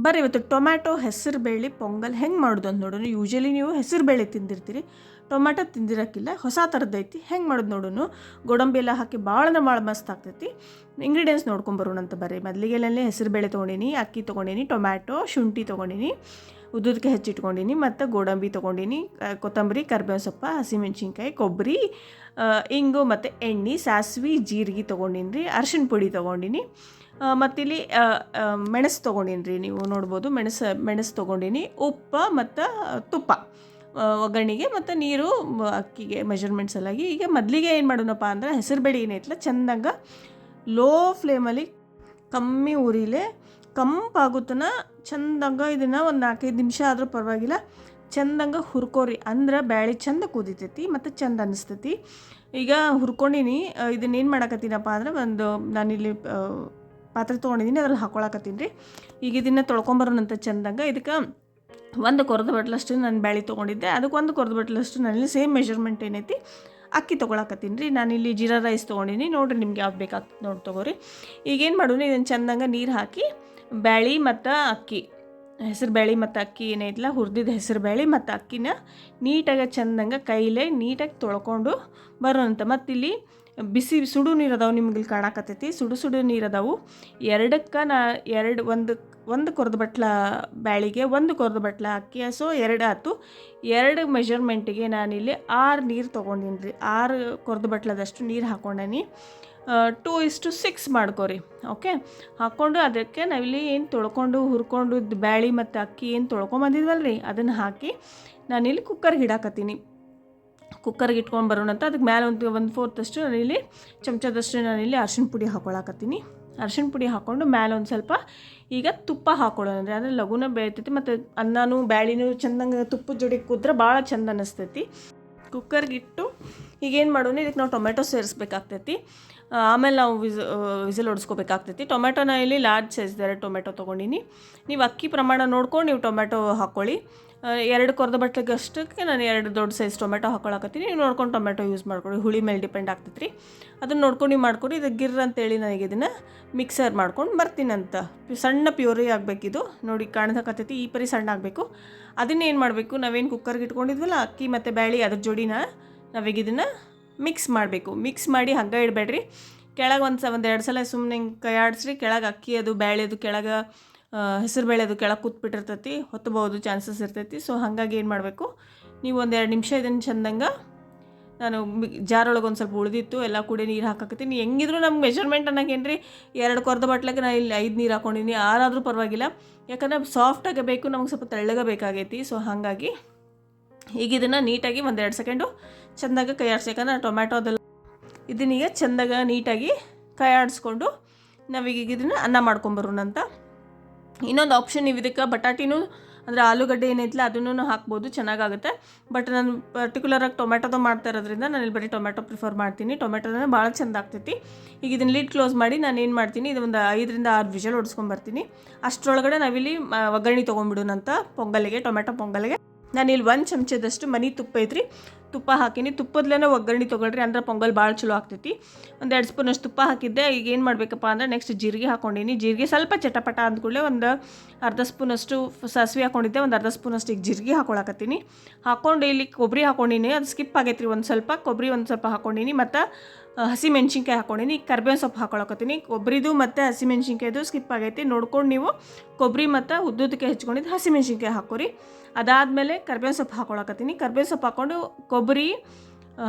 ಬರ್ರಿ ಇವತ್ತು ಟೊಮ್ಯಾಟೊ ಹೆಸರು ಬೇಳೆ ಪೊಂಗಲ್ ಹೆಂಗೆ ಮಾಡೋದು ಅಂತ ನೋಡೋಣ. ಯೂಶ್ವಲಿ ನೀವು ಹೆಸರು ಬೇಳೆ ತಿಂದಿರ್ತೀರಿ, ಟೊಮ್ಯಾಟೊ ತಿಂದಿರೋಕ್ಕಿಲ್ಲ, ಹೊಸ ಥರದ್ದೈತಿ. ಹೆಂಗೆ ಮಾಡೋದು ನೋಡೋಣ. ಗೋಡಂಬಿ ಎಲ್ಲ ಹಾಕಿ ಭಾಳ ಮಸ್ತ್ ಆಗ್ತೈತಿ. ಇಂಗ್ರೀಡಿಯೆಂಟ್ಸ್ ನೋಡ್ಕೊಂಬರೋಣ ಅಂತ ಬರ್ರಿ. ಮೊದಲಿಗೆಲ್ಲೇ ಹೆಸರು ಬೇಳೆ ತೊಗೊಂಡಿನಿ, ಅಕ್ಕಿ ತೊಗೊಂಡಿನಿ, ಟೊಮ್ಯಾಟೊ, ಶುಂಠಿ ತೊಗೊಂಡಿನಿ, ಉದ್ದುದಕ್ಕೆ ಹೆಚ್ಚಿಟ್ಕೊಂಡಿನಿ, ಮತ್ತು ಗೋಡಂಬಿ ತೊಗೊಂಡಿನಿ, ಕೊತ್ತಂಬರಿ, ಕರಿಬೇವು ಸೊಪ್ಪು, ಹಸಿಮೆಣ್ಸಿನ್ಕಾಯಿ, ಕೊಬ್ಬರಿ, ಇಂಗು ಮತ್ತು ಎಣ್ಣೆ, ಸಾಸಿವೆ, ಜೀರಿಗೆ ತೊಗೊಂಡಿನಿ ರೀ, ಅರ್ಶಿಣ ಪುಡಿ ತೊಗೊಂಡಿನಿ, ಮತ್ತಿಲ್ಲಿ ಮೆಣಸು ತೊಗೊಂಡಿನಿ ರೀ. ನೀವು ನೋಡ್ಬೋದು ಮೆಣಸು ತೊಗೊಂಡಿನಿ, ಉಪ್ಪು ಮತ್ತು ತುಪ್ಪ ಒಗ್ಗರಣೆಗೆ, ಮತ್ತು ನೀರು ಅಕ್ಕಿಗೆ ಮೆಜರ್ಮೆಂಟ್ಸ್ ಎಲ್ಲಾಗಿ. ಈಗ ಮೊದಲಿಗೆ ಏನು ಮಾಡೋಣಪ್ಪ ಅಂದ್ರೆ ಹೆಸರು ಬೇಳೆ ಏನೈತಲ್ಲ ಚೆಂದಂಗೆ ಲೋ ಫ್ಲೇಮಲ್ಲಿ ಕಮ್ಮಿ ಉರಿಲೆ ಕಂಪಾಗುತ್ತನ ಚೆಂದಂಗೆ ಇದನ್ನು ಒಂದು 4-5 ನಿಮಿಷ ಆದರೂ ಪರವಾಗಿಲ್ಲ ಚೆಂದಂಗೆ ಹುರ್ಕೋರಿ. ಅಂದ್ರೆ ಬ್ಯಾಳೆ ಚೆಂದ ಕುದಿತೈತಿ ಮತ್ತು ಚೆಂದ ಅನ್ನಿಸ್ತೈತಿ. ಈಗ ಹುರ್ಕೊಂಡಿನಿ. ಇದನ್ನೇನು ಮಾಡಕತ್ತೀನಪ್ಪ ಅಂದ್ರೆ ನಾನಿಲ್ಲಿ ಪಾತ್ರೆ ತೊಗೊಂಡಿದ್ದೀನಿ, ಅದ್ರಲ್ಲಿ ಹಾಕ್ಕೊಳಕತ್ತೀನಿ ರೀ. ಈಗ ಇದನ್ನು ತೊಳ್ಕೊಂಬರೋಣಂತ ಚೆಂದಂಗೆ. ಇದಕ್ಕೆ 1 ಕೊರದ ಬಟ್ಲಷ್ಟು ನಾನು ಬ್ಯಾಳೆ ತೊಗೊಂಡಿದ್ದೆ, ಅದಕ್ಕೆ 1 ಕೊರದ ಬಟ್ಲಷ್ಟು ನಾನಿಲ್ಲಿ ಸೇಮ್ ಮೆಜರ್ಮೆಂಟ್ ಏನೈತಿ ಅಕ್ಕಿ ತೊಗೊಳಕತ್ತೀನಿ ರೀ. ನಾನಿಲ್ಲಿ ಜೀರಾ ರೈಸ್ ತೊಗೊಂಡಿನಿ. ನೋಡಿರಿ ನಿಮ್ಗೆ ಯಾವ್ದು ಬೇಕಾಗ್ತದೆ ನೋಡಿ ತೊಗೋರಿ. ಈಗೇನು ಮಾಡೋಣ, ಇದನ್ನು ಚೆಂದಂಗೆ ನೀರು ಹಾಕಿ ಬ್ಯಾಳೆ ಮತ್ತು ಅಕ್ಕಿ, ಹೆಸರು ಬೇಳೆ ಮತ್ತು ಅಕ್ಕಿ ಏನೈತಲ್ಲ ಹುರಿದಿದ್ದು ಹೆಸರು ಬೇಳೆ ಮತ್ತು ಅಕ್ಕಿನ ನೀಟಾಗಿ ಚೆಂದಂಗೆ ಕೈಲೇ ನೀಟಾಗಿ ತೊಳ್ಕೊಂಡು ಬರೋಣಂತ. ಮತ್ತಿಲ್ಲಿ ಬಿಸಿ ಸುಡು ನೀರು ಅದಾವೆ, ನಿಮ್ಗೆ ಇಲ್ಲಿ ಕಾಣಕತ್ತೈತಿ ಸುಡು ನೀರು ಅದಾವು. ಒಂದು ಕೊರದ ಬಟ್ಲ ಬ್ಯಾಳಿಗೆ 1 ಕೊರದ ಬಟ್ಲ ಅಕ್ಕಿ, ಸೊ 2 ಆಯ್ತು. 2 ಮೆಜರ್ಮೆಂಟಿಗೆ ನಾನಿಲ್ಲಿ 6 ನೀರು ತೊಗೊಂಡಿನಿ ರೀ. 6 ಕೊರದ ಬಟ್ಲದಷ್ಟು ನೀರು ಹಾಕ್ಕೊಂಡೀನಿ. 2:6 ಮಾಡ್ಕೊರಿ. ಓಕೆ, ಹಾಕ್ಕೊಂಡು ಅದಕ್ಕೆ ನಾವಿಲ್ಲಿ ಏನು ತೊಳ್ಕೊಂಡು ಹುರ್ಕೊಂಡು ಬ್ಯಾಳೆ ಮತ್ತು ಅಕ್ಕಿ ಏನು ತೊಳ್ಕೊಂಬಂದಿದ್ವಲ್ಲ ರೀ ಅದನ್ನು ಹಾಕಿ ನಾನಿಲ್ಲಿ ಕುಕ್ಕರ್ಗೆ ಇಡಾಕತ್ತೀನಿ. ಕುಕ್ಕರ್ಗೆ ಇಟ್ಕೊಂಡು ಬರೋಣ ಅಂತ. ಅದಕ್ಕೆ ಮೇಲೆ 1/4 ನಾನಿಲ್ಲಿ ಚಮಚದಷ್ಟು ನಾನಿಲ್ಲಿ ಅರ್ಶಿಣ ಪುಡಿ ಹಾಕ್ಕೊಳಕತ್ತೀನಿ. ಅರ್ಶಿಣ ಪುಡಿ ಹಾಕ್ಕೊಂಡು ಮೇಲೆ ಒಂದು ಸ್ವಲ್ಪ ಈಗ ತುಪ್ಪ ಹಾಕ್ಕೊಳ್ಳೋಣ ಅಂದರೆ ಅಂದರೆ ಲಘುನ ಬೇಯ್ತೈತಿ, ಮತ್ತು ಅನ್ನನೂ ಬ್ಯಾಳಿನೂ ಚೆಂದಂಗೆ ತುಪ್ಪದ ಜೋಡಿ ಕುದ್ರೆ ಭಾಳ ಚೆಂದ ಅನ್ನಿಸ್ತೈತಿ. ಕುಕ್ಕರ್ಗೆ ಇಟ್ಟು ಈಗೇನು ಮಾಡೋಣ, ಇದಕ್ಕೆ ನಾವು ಟೊಮೆಟೊ ಸೇರಿಸ್ಬೇಕಾಗ್ತೈತಿ. ಆಮೇಲೆ ನಾವು ವಿಸಿಲ್ ಹೊಡಿಸ್ಕೋಬೇಕಾಗ್ತೈತಿ. ಟೊಮೆಟೊನ ಇಲ್ಲಿ ಲಾರ್ಜ್ ಸೈಜ್ 2 ಟೊಮೆಟೊ ತೊಗೊಂಡಿನಿ. ನೀವು ಅಕ್ಕಿ ಪ್ರಮಾಣ ನೋಡ್ಕೊಂಡು ನೀವು ಟೊಮೆಟೊ ಹಾಕ್ಕೊಳ್ಳಿ. 2 ಕೊರದ ಬಟ್ಲಿಗೆ ಅಷ್ಟಕ್ಕೆ ನಾನು 2 ದೊಡ್ಡ ಸೈಜ್ ಟೊಮೆಟೊ ಹಾಕ್ಕೊಳಕತ್ತೀನಿ. ನೀವು ನೋಡ್ಕೊಂಡು ಟೊಮೆಟೊ ಯೂಸ್ ಮಾಡ್ಕೊಳ್ಳಿ, ಹುಳಿ ಮೇಲೆ ಡಿಪೆಂಡ್ ಆಗ್ತೈತೆ ರೀ. ಅದನ್ನು ನೋಡ್ಕೊಂಡು ನೀವು ಮಾಡ್ಕೊಡಿ. ಇದು ಗಿರ್ರ ಅಂತೇಳಿ ನನಗೆ ಇದನ್ನು ಮಿಕ್ಸರ್ ಮಾಡ್ಕೊಂಡು ಬರ್ತೀನಂತ. ಸಣ್ಣ ಪ್ಯೂರಿ ಆಗಬೇಕಿದು, ನೋಡಿ ಕಾಣ್ಸಕತ್ತೈತಿ, ಈ ಪರಿ ಸಣ್ಣ ಆಗಬೇಕು. ಅದನ್ನೇನು ಮಾಡಬೇಕು, ನಾವೇನು ಕುಕ್ಕರ್ಗೆ ಇಟ್ಕೊಂಡಿದ್ವಲ್ಲ ಅಕ್ಕಿ ಮತ್ತು ಬ್ಯಾಳೆ ಅದ್ರ ಜೋಡಿನ ನಾವೀಗ ಇದನ್ನು ಮಿಕ್ಸ್ ಮಾಡಬೇಕು. ಮಿಕ್ಸ್ ಮಾಡಿ ಹಗ್ಗ ಇಡಬೇಡ್ರಿ. ಕೆಳಗೆ ಒಂದು 2 ಸಲ ಸುಮ್ಮನೆ ಹಿಂಗೆ ಕೈ ಆಡಿಸ್ರಿ. ಕೆಳಗೆ ಅಕ್ಕಿ ಅದು ಬ್ಯಾಳೆ ಅದು ಕೆಳಗೆ ಹೆಸರು ಬೇಳೆ ಅದು ಕೆಳಗೆ ಕೂತ್ಬಿಟ್ಟಿರ್ತೈತಿ, ಹೊತ್ತಬಹುದು ಚಾನ್ಸಸ್ ಇರ್ತೈತಿ. ಸೊ ಹಾಗಾಗಿ ಏನು ಮಾಡಬೇಕು, ನೀವು 1-2 ನಿಮಿಷ ಇದನ್ನು ಚೆಂದಂಗೆ ನಾನು ಜಾರೊಳಗೆ ಒಂದು ಸ್ವಲ್ಪ ಉಳಿದಿತ್ತು ಎಲ್ಲ ಕೂಡ ನೀರು ಹಾಕಕತ್ತೀನಿ. ಹೆಂಗಿದ್ರು ನಮ್ಗೆ ಮೆಜರ್ಮೆಂಟ್ ಅನ್ನೋಕೇನು ರೀ, 2 ಕೊರದ ಬಟ್ಲಿಗೆ ನಾನು ಇಲ್ಲಿ 5 ನೀರು ಹಾಕ್ಕೊಂಡಿನಿ. 6 ಆದರೂ ಪರವಾಗಿಲ್ಲ, ಯಾಕಂದರೆ ಸಾಫ್ಟಾಗಿ ಬೇಕು, ನಮಗೆ ಸ್ವಲ್ಪ ತೆಳ್ಳಗೆ ಬೇಕಾಗೈತಿ. ಸೊ ಹಾಗಾಗಿ ಈಗ ಇದನ್ನು ನೀಟಾಗಿ 1-2 ಸೆಕೆಂಡು ಚೆಂದಾಗಿ ಕೈ ಆಡಿಸಿ. ಯಾಕಂದ್ರೆ ಟೊಮ್ಯಾಟೊ ಅದೆಲ್ಲ ಇದನ್ನೀಗ ಚೆಂದಾಗಿ ನೀಟಾಗಿ ಕೈ ಆಡಿಸ್ಕೊಂಡು ನಾವೀಗ ಇದನ್ನು ಅನ್ನ ಮಾಡ್ಕೊಂಬರೋಣ ಅಂತ. ಇನ್ನೊಂದು ಆಪ್ಷನ್ ನೀವು ಇದಕ್ಕೆ ಬಟಾಟಿನೂ ಅಂದರೆ ಆಲೂಗಡ್ಡೆ ಏನೈತಿಲ್ಲ ಅದನ್ನು ಹಾಕ್ಬೋದು, ಚೆನ್ನಾಗಾಗುತ್ತೆ. ಬಟ್ ನಾನು ಪರ್ಟಿಕ್ಯುಲರಾಗಿ ಟೊಮೆಟೊದು ಮಾಡ್ತಾ ಇರೋದ್ರಿಂದ ನಾನು ಇಲ್ಲಿ ಬರೀ ಟೊಮೆಟೊ ಪ್ರಿಫರ್ ಮಾಡ್ತೀನಿ. ಟೊಮೆಟೊನೇ ಭಾಳ ಚೆಂದ ಆಗ್ತೈತಿ. ಈಗ ಇದನ್ನು ಲಿಡ್ ಕ್ಲೋಸ್ ಮಾಡಿ ನಾನು ಏನು ಮಾಡ್ತೀನಿ, ಇದು ಒಂದು 5-6 ವಿಷಲ್ ಹೊಡ್ಸ್ಕೊಂಬರ್ತೀನಿ. ಅಷ್ಟರೊಳಗಡೆ ನಾವಿಲ್ಲಿ ಒಗ್ಗರಣೆ ತೊಗೊಂಡ್ಬಿಡೋಣಂತ ಪೊಂಗಲಿಗೆ, ಟೊಮೆಟೊ ಪೊಂಗಲಿಗೆ. ನಾನಿಲ್ಲಿ 1 ಚಮಚದಷ್ಟು ಮನೆ ತುಪ್ಪ ಐತ್ರಿ, ತುಪ್ಪ ಹಾಕಿನಿ. ತುಪ್ಪದಲ್ಲೇ ಒಗ್ಗರಣೆ ತೊಗೊಳ್ರಿ, ಅಂದ್ರೆ ಪೊಂಗಲ್ ಭಾಳ ಚಲೋ ಆಗ್ತೈತಿ. 1-2 ಸ್ಪೂನಷ್ಟು ತುಪ್ಪ ಹಾಕಿದ್ದೆ. ಈಗ ಏನು ಮಾಡಬೇಕಪ್ಪ ಅಂದ್ರೆ ನೆಕ್ಸ್ಟ್ ಜೀರಿಗೆ ಹಾಕ್ಕೊಂಡಿನಿ. ಜೀರಿಗೆ ಸ್ವಲ್ಪ ಚಟಪಟ ಅಂದ್ಕೂಡಲೇ ಒಂದು ಅರ್ಧ ಸ್ಪೂನಷ್ಟು ಸಾಸಿವೆ ಹಾಕ್ಕೊಂಡಿದ್ದೆ, ಒಂದು ಅರ್ಧ ಸ್ಪೂನಷ್ಟು ಈಗ ಜೀರಿಗೆ ಹಾಕ್ಕೊಳಕತ್ತೀನಿ. ಹಾಕ್ಕೊಂಡು ಇಲ್ಲಿ ಕೊಬ್ಬರಿ ಹಾಕ್ಕೊಂಡಿನಿ, ಅದು ಸ್ಕಿಪ್ ಆಗೈತ್ರಿ. ಒಂದು ಸ್ವಲ್ಪ ಕೊಬ್ಬರಿ ಒಂದು ಸ್ವಲ್ಪ ಹಾಕ್ಕೊಂಡಿನಿ, ಮತ್ತು ಹಸಿ ಮೆಣ್ಸಿನ್ಕಾಯಿ ಹಾಕ್ಕೊಂಡಿನಿ. ಈಗ ಕರಿಬೇವು ಸೊಪ್ಪು ಹಾಕ್ಕೊಳಕತ್ತೀನಿ. ಕೊಬ್ಬರಿದು ಮತ್ತು ಹಸಿ ಮೆಣ್ಸಿನ್ಕಾಯ್ದು ಸ್ಕಿಪ್ ಆಗೈತಿ, ನೋಡ್ಕೊಂಡು ನೀವು ಕೊಬ್ಬರಿ ಮತ್ತು ಉದ್ದುದಕ್ಕೆ ಹೆಚ್ಕೊಂಡಿದ್ದು ಹಸಿ ಮೆಣ್ಸಿನ್ಕಾಯಿ ಹಾಕೋರಿ. ಅದಾದಮೇಲೆ ಕರಿಬೇವು ಸೊಪ್ಪು ಹಾಕ್ಕೊಳಕತ್ತೀನಿ. ಕರಿಬೇವು ಸೊಪ್ಪು ಹಾಕ್ಕೊಂಡು ಕೊಬ್ಬರಿ,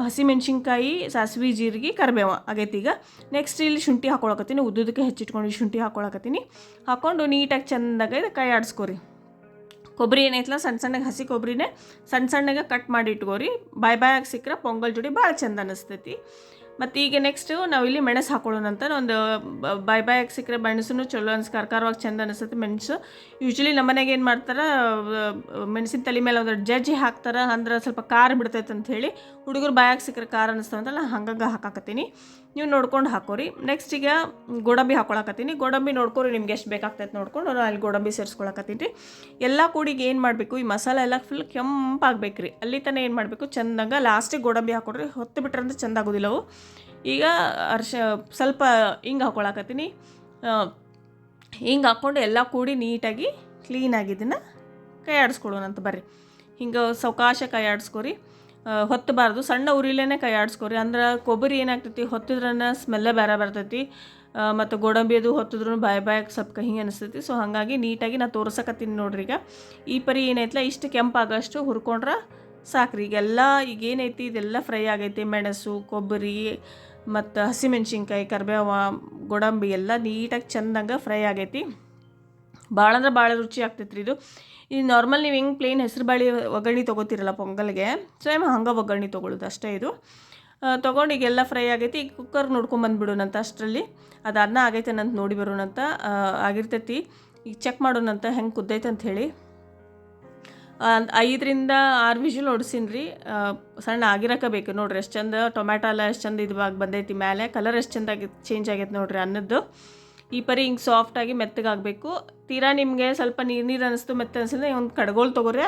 ಹಸಿಮೆಣ್ಸಿನ್ಕಾಯಿ, ಸಾಸಿವೆ, ಜೀರಿಗೆ, ಕರಿಬೇವು ಆಗೈತಿ. ಈಗ ನೆಕ್ಸ್ಟ್ ಇಲ್ಲಿ ಶುಂಠಿ ಹಾಕ್ಕೊಳಕತ್ತೀನಿ, ಉದ್ದುದಕ್ಕೆ ಹೆಚ್ಚಿಟ್ಕೊಂಡು ಶುಂಠಿ ಹಾಕ್ಕೊಳಕತ್ತೀನಿ. ಹಾಕ್ಕೊಂಡು ನೀಟಾಗಿ ಚೆಂದಾಗಿ ಕೈ ಆಡಿಸ್ಕೊರಿ. ಕೊಬ್ಬರಿ ಏನೈತಲ್ಲ ಸಣ್ಣಗೆ ಹಸಿ ಕೊಬ್ಬರಿನೇ ಸಣ್ಣಗೆ ಕಟ್ ಮಾಡಿ ಇಟ್ಕೋರಿ. ಬಾಯಿ ಸಿಕ್ಕರೆ ಪೊಂಗಲ್ ಜೋಡಿ ಭಾಳ ಚೆಂದ ಅನ್ನಿಸ್ತೈತಿ. ಮತ್ತು ಈಗ ನೆಕ್ಸ್ಟು ನಾವಿಲ್ಲಿ ಮೆಣಸು ಹಾಕೊಳ್ಳೋಣಂತ. ಒಂದು ಬಾಯಿ ಸಿಕ್ಕರೆ ಮೆಣಸು ಚಲೋ ಖಾರವಾಗಿ ಚೆಂದ ಅನಿಸುತ್ತೆ ಮೆಣಸು. ಯೂಶ್ವಲಿ ನಮ್ಮ ಮನೆಗೆ ಏನು ಮಾಡ್ತಾರೆ, ಮೆಣಸಿನ ತಲೆ ಮೇಲೆ ಒಂದು ಜಜ್ಜಿ ಹಾಕ್ತಾರೆ, ಅಂದ್ರೆ ಸ್ವಲ್ಪ ಖಾರ ಬಿಡ್ತೈತೆ ಅಂತ ಹೇಳಿ. ಹುಡುಗರು ಬಾಯಾಗಿ ಸಿಕ್ಕರೆ ಖಾರ ಅನ್ನಿಸ್ತಾವಂತಲ್ಲ, ಹಂಗಾಗಿ ಹಾಕಾಕತ್ತೀನಿ. ನೀವು ನೋಡ್ಕೊಂಡು ಹಾಕೋರಿ. ನೆಕ್ಸ್ಟ್ ಈಗ ಗೋಡಂಬಿ ಹಾಕ್ಕೊಳಕತ್ತೀನಿ. ಗೋಡಂಬಿ ನೋಡ್ಕೊರಿ, ನಿಮ್ಗೆ ಎಷ್ಟು ಬೇಕಾಗ್ತೈತೆ ನೋಡ್ಕೊಂಡು ನಾನು ಅಲ್ಲಿ ಗೋಡಂಬಿ ಸೇರಿಸ್ಕೊಳಕತ್ತೀನಿ ರೀ. ಎಲ್ಲ ಕೂಡಿಗೆ ಏನು ಮಾಡಬೇಕು, ಈ ಮಸಾಲೆ ಎಲ್ಲ ಫುಲ್ ಕೆಂಪಾಗಬೇಕು ರೀ. ಅಲ್ಲಿ ತನಕ ಏನು ಮಾಡಬೇಕು, ಚೆಂದಂಗೆ ಲಾಸ್ಟಿಗೆ ಗೋಡಂಬಿ ಹಾಕ್ಕೊಡ್ರಿ. ಹೊತ್ತು ಬಿಟ್ರೆ ಅಂದ್ರೆ ಚೆಂದ ಆಗೋದಿಲ್ಲ ಅವು. ಈಗ ಸ್ವಲ್ಪ ಹಿಂಗೆ ಹಾಕ್ಕೊಳಕತ್ತೀನಿ. ಹಿಂಗೆ ಹಾಕ್ಕೊಂಡು ಎಲ್ಲ ಕೂಡಿ ನೀಟಾಗಿ ಕ್ಲೀನಾಗಿ ಇದನ್ನು ಕೈ ಆಡಿಸ್ಕೊಳ್ಳೋಣಂತ ಬರ್ರಿ. ಹಿಂಗೆ ಸಾವಕಾಶ ಕೈ ಆಡಿಸ್ಕೊರಿ, ಹೊತ್ತಬಾರ್ದು, ಸಣ್ಣ ಉರಿಲೇನೆ ಕೈ ಆಡಿಸ್ಕೊರಿ. ಅಂದ್ರೆ ಕೊಬ್ಬರಿ ಏನಾಗ್ತೈತಿ ಹೊತ್ತಿದ್ರನ್ನ ಸ್ಮೆಲ್ಲೇ ಬೇರೆ ಬರ್ತೈತಿ, ಮತ್ತು ಗೋಡಂಬಿ ಅದು ಹೊತ್ತಿದ್ರೂ ಬಾಯಿಗೆ ಸ್ವಲ್ಪ ಕಹಿ ಅನಿಸ್ತೈತಿ. ಸೊ ಹಾಗಾಗಿ ನೀಟಾಗಿ ನಾನು ತೋರ್ಸಕತ್ತೀನಿ ನೋಡ್ರಿ. ಈಗ ಈ ಪರಿ ಏನೈತಲ್ಲ ಇಷ್ಟು ಕೆಂಪಾಗಷ್ಟು ಹುರ್ಕೊಂಡ್ರೆ ಸಾಕ್ರಿ. ಈಗೆಲ್ಲ ಏನೈತಿ ಇದೆಲ್ಲ ಫ್ರೈ ಆಗೈತಿ. ಮೆಣಸು, ಕೊಬ್ಬರಿ ಮತ್ತು ಹಸಿಮೆಣ್ಸಿನ್ಕಾಯಿ, ಕರಿಬೇವ, ಗೋಡಂಬಿ ಎಲ್ಲ ನೀಟಾಗಿ ಚೆಂದಂಗೆ ಫ್ರೈ ಆಗೈತಿ. ಭಾಳ ಅಂದ್ರೆ ಭಾಳ ರುಚಿ ಆಗ್ತೈತೆ ರೀ ಇದು. ಈ ನಾರ್ಮಲ್ ನೀವು ಹೆಂಗೆ ಪ್ಲೇನ್ ಹೆಸರು ಬೇಳೆ ಒಗ್ಗರಣೆ ತೊಗೋತಿರಲ್ಲ ಪೊಂಗಲ್ಗೆ, ಸೇಮ್ ಹಂಗೆ ಒಗ್ಗರಣೆ ತೊಗೊಳ್ಳೋದು ಅಷ್ಟೇ ಇದು. ತೊಗೊಂಡು ಈಗೆಲ್ಲ ಫ್ರೈ ಆಗೈತಿ. ಈಗ ಕುಕ್ಕರ್ ನೋಡ್ಕೊಂಬಂದುಬಿಡೋಣಂತ. ಅಷ್ಟರಲ್ಲಿ ಅದು ಅನ್ನ ಆಗೈತೆ ನಂತ ನೋಡಿ ಬರೋಣಂತ. ಆಗಿರ್ತೈತಿ. ಈಗ ಚೆಕ್ ಮಾಡೋಣಂತ ಹೆಂಗೆ ಕುದ್ದೈತೆ ಅಂತ ಹೇಳಿ. 5ರಿಂದ 6 ವಿಷಲ್ ಹೊಡ್ಸೀನಿ ರೀ. ಸಣ್ಣ ಆಗಿರಕ್ಕೆ ಬೇಕು ನೋಡ್ರಿ. ಎಷ್ಟು ಚಂದ ಟೊಮ್ಯಾಟೊ ಎಲ್ಲ ಎಷ್ಟು ಚಂದ ಇದುವಾಗಿ ಬಂದೈತಿ. ಮೇಲೆ ಕಲರ್ ಎಷ್ಟು ಚಂದ ಚೇಂಜ್ ಆಗೈತೆ ನೋಡ್ರಿ ಅನ್ನದ್ದು. ಈ ಪರಿ ಹಿಂಗೆ ಸಾಫ್ಟಾಗಿ ಮೆತ್ತಗಾಗಬೇಕು. ತೀರಾ ನಿಮಗೆ ಸ್ವಲ್ಪ ನೀರು ಅನ್ನಿಸ್ತು, ಮೆತ್ತ ಅನಿಸಿದ್ರೆ ಒಂದು ಕಡ್ಗೋಲು ತೊಗೊರಿ.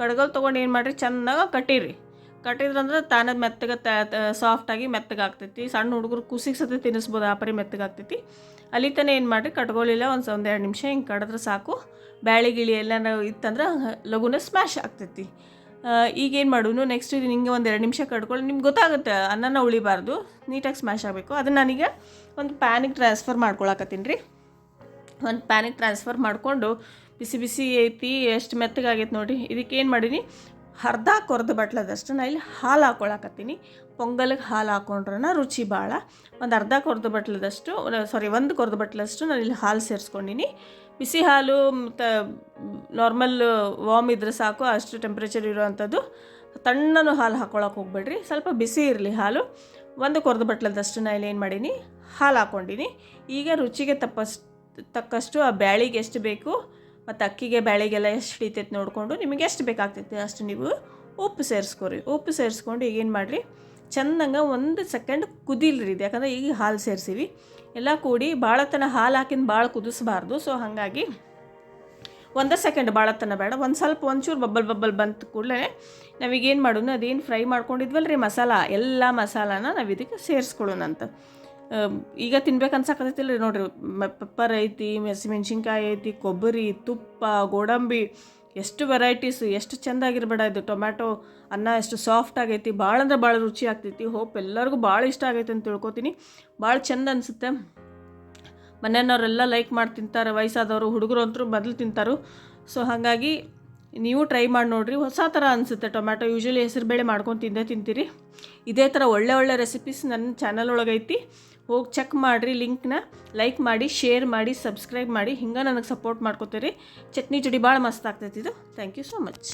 ಕಡ್ಗೋಲು ತೊಗೊಂಡು ಏನು ಮಾಡಿರಿ, ಚೆನ್ನಾಗಿ ಕಟ್ಟಿದ್ರಂದ್ರೆ ತಾನದು ಮೆತ್ತಗೆ ಸಾಫ್ಟಾಗಿ ಮೆತ್ತಗಾಗ್ತೈತಿ. ಸಣ್ಣ ಹುಡುಗರು ಕೂಸಿಗೆ ಸತಿ ತಿನ್ನಿಸ್ಬೋದು, ಆ ಪರಿ ಮೆತ್ತಗಾಗ್ತೈತಿ. ಅಲ್ಲಿ ತನಕ ಏನು ಮಾಡಿರಿ, ಕಟ್ಗೋಲಿಲ್ಲ ಒಂದು 2 ನಿಮಿಷ ಹಿಂಗೆ ಕಡಿದ್ರೆ ಸಾಕು. ಬ್ಯಾಳೆ ಗಿಳಿ ಎಲ್ಲ ಇತ್ತಂದ್ರೆ ಲಘುನ ಸ್ಮ್ಯಾಶ್ ಆಗ್ತೈತಿ. ಈಗೇನು ಮಾಡೋನು ನೆಕ್ಸ್ಟ್ ಇದು ನಿಂಗೆ 1-2 ನಿಮಿಷ ಕಟ್ಕೊಳ್ಳಿ. ನಿಮ್ಗೆ ಗೊತ್ತಾಗುತ್ತೆ ಅನ್ನನ ಉಳಿಬಾರ್ದು, ನೀಟಾಗಿ ಸ್ಮ್ಯಾಶ್ ಆಗಬೇಕು. ಅದನ್ನು ನಾನೀಗ ಒಂದು ಪ್ಯಾನಿಗೆ ಟ್ರಾನ್ಸ್ಫರ್ ಮಾಡ್ಕೊಳಕತ್ತೀನಿ ರೀ. ಒಂದು ಪ್ಯಾನಿಗೆ ಟ್ರಾನ್ಸ್ಫರ್ ಮಾಡಿಕೊಂಡು ಬಿಸಿ ಬಿಸಿ ಐತಿ, ಎಷ್ಟು ಮೆತ್ತಗಾಗೈತೆ ನೋಡಿರಿ. ಇದಕ್ಕೆ ಏನು ಮಾಡೀನಿ, ಅರ್ಧ ಕೊರ್ದ ಬಟ್ಲದಷ್ಟು ನಾನು ಇಲ್ಲಿ ಹಾಲು ಹಾಕ್ಕೊಳಕತ್ತೀನಿ. ಪೊಂಗಲ್ಗೆ ಹಾಲು ಹಾಕ್ಕೊಂಡ್ರೆ ರುಚಿ ಭಾಳ. ಒಂದು ಅರ್ಧ ಕೊರ್ದ ಬಟ್ಲದಷ್ಟು ಒಂದು ಕೊರ್ದ ಬಟ್ಲಷ್ಟು ನಾನು ಇಲ್ಲಿ ಹಾಲು ಸೇರಿಸ್ಕೊಂಡಿನಿ. ಬಿಸಿ ಹಾಲು ಮತ್ತು ನಾರ್ಮಲ್ ವಾಮ್ ಇದ್ರೆ ಸಾಕು, ಅಷ್ಟು ಟೆಂಪ್ರೇಚರ್ ಇರೋವಂಥದ್ದು. ತಣ್ಣನು ಹಾಲು ಹಾಕ್ಕೊಳಕ್ಕೆ ಹೋಗ್ಬೇಡ್ರಿ, ಸ್ವಲ್ಪ ಬಿಸಿ ಇರಲಿ ಹಾಲು. ಒಂದು ಕೊರ್ದ ಬಟ್ಲದಷ್ಟು ನಾನು ಇಲ್ಲಿ ಏನು ಮಾಡೀನಿ, ಹಾಲು ಹಾಕ್ಕೊಂಡಿನಿ. ಈಗ ರುಚಿಗೆ ತಕ್ಕಷ್ಟು ಆ ಬ್ಯಾಳಿಗೆ ಎಷ್ಟು ಬೇಕು ಮತ್ತು ಅಕ್ಕಿಗೆ ಬ್ಯಾಳಿಗೆಲ್ಲ ಎಷ್ಟು ಹಿಡಿತೈತೆ ನೋಡಿಕೊಂಡು ನಿಮಗೆ ಎಷ್ಟು ಬೇಕಾಗ್ತೈತೆ ಅಷ್ಟು ನೀವು ಉಪ್ಪು ಸೇರಿಸ್ಕೊರಿ. ಉಪ್ಪು ಸೇರಿಸ್ಕೊಂಡು ಈಗೇನು ಮಾಡಿರಿ, ಚೆಂದಂಗೆ 1 ಸೆಕೆಂಡ್ ಕುದಿಲ್ರಿ ಇದು. ಯಾಕಂದರೆ ಈಗ ಹಾಲು ಸೇರಿಸಿವಿ ಎಲ್ಲ ಕೂಡಿ. ಭಾಳತನ ಹಾಲು ಹಾಕಿನ ಭಾಳ ಕುದಿಸ್ಬಾರ್ದು. ಸೊ ಹಾಗಾಗಿ 1 ಸೆಕೆಂಡ್, ಭಾಳತನ ಬೇಡ. ಒಂಚೂರು ಬಬ್ಬಲ್ ಬಂತ ಕೂಡಲೇ ನಾವೀಗೇನು ಮಾಡೋಣ, ಅದೇನು ಫ್ರೈ ಮಾಡ್ಕೊಂಡಿದ್ವಲ್ಲ ರೀ ಮಸಾಲ, ಎಲ್ಲ ಮಸಾಲಾನ ನಾವು ಇದಕ್ಕೆ ಸೇರಿಸ್ಕೊಳ್ಳೋಣಂತ. ಈಗ ತಿನ್ಬೇಕು ಅನ್ಸಕತ್ತೈತಿಲ್ಲ ರೀ ನೋಡಿರಿ. ಪೆಪ್ಪರ್ ಐತಿ, ಹಸಿಮೆಣ್ಸಿನ್ಕಾಯಿ ಐತಿ, ಕೊಬ್ಬರಿ, ತುಪ್ಪ, ಗೋಡಂಬಿ, ಎಷ್ಟು ವೆರೈಟೀಸು, ಎಷ್ಟು ಚೆಂದಾಗಿರ್ಬೇಡ ಇದು. ಟೊಮ್ಯಾಟೊ ಅನ್ನ ಎಷ್ಟು ಸಾಫ್ಟ್ ಆಗೈತಿ, ಭಾಳ ಅಂದ್ರೆ ಭಾಳ ರುಚಿ ಆಗ್ತೈತಿ. ಹೋಪ್ ಎಲ್ಲರಿಗೂ ಭಾಳ ಇಷ್ಟ ಆಗೈತೆ ಅಂತ ತಿಳ್ಕೊತೀನಿ. ಭಾಳ ಚೆಂದ ಅನಿಸುತ್ತೆ. ಮನೆಯವ್ರೆಲ್ಲ ಲೈಕ್ ಮಾಡಿ ತಿಂತಾರೆ, ವಯಸ್ಸಾದವರು, ಹುಡುಗರು ಅಂತೂ ಮೊದಲು ತಿಂತಾರೆ. ಸೊ ಹಾಗಾಗಿ ನೀವು ಟ್ರೈ ಮಾಡಿ ನೋಡಿರಿ, ಹೊಸ ಥರ ಅನಿಸುತ್ತೆ. ಟೊಮ್ಯಾಟೊ ಯೂಶ್ವಲಿ ಹೆಸರುಬೇಳೆ ಮಾಡ್ಕೊಂಡು ತಿಂತೀರಿ. ಇದೇ ಥರ ಒಳ್ಳೆ ರೆಸಿಪೀಸ್ ನನ್ನ ಚಾನಲ್ ಒಳಗೈತಿ, ಹೋಗಿ ಚೆಕ್ ಮಾಡಿರಿ. ಲಿಂಕ್ನ ಲೈಕ್ ಮಾಡಿ, ಶೇರ್ ಮಾಡಿ, ಸಬ್ಸ್ಕ್ರೈಬ್ ಮಾಡಿ. ಹಿಂಗೆ ನನಗೆ ಸಪೋರ್ಟ್ ಮಾಡ್ಕೋತೀರಿ. ಚಟ್ನಿ ಜೋಡಿ ಭಾಳ ಮಸ್ತ್ ಆಗ್ತೈತಿ ಇದು. Thank you so much.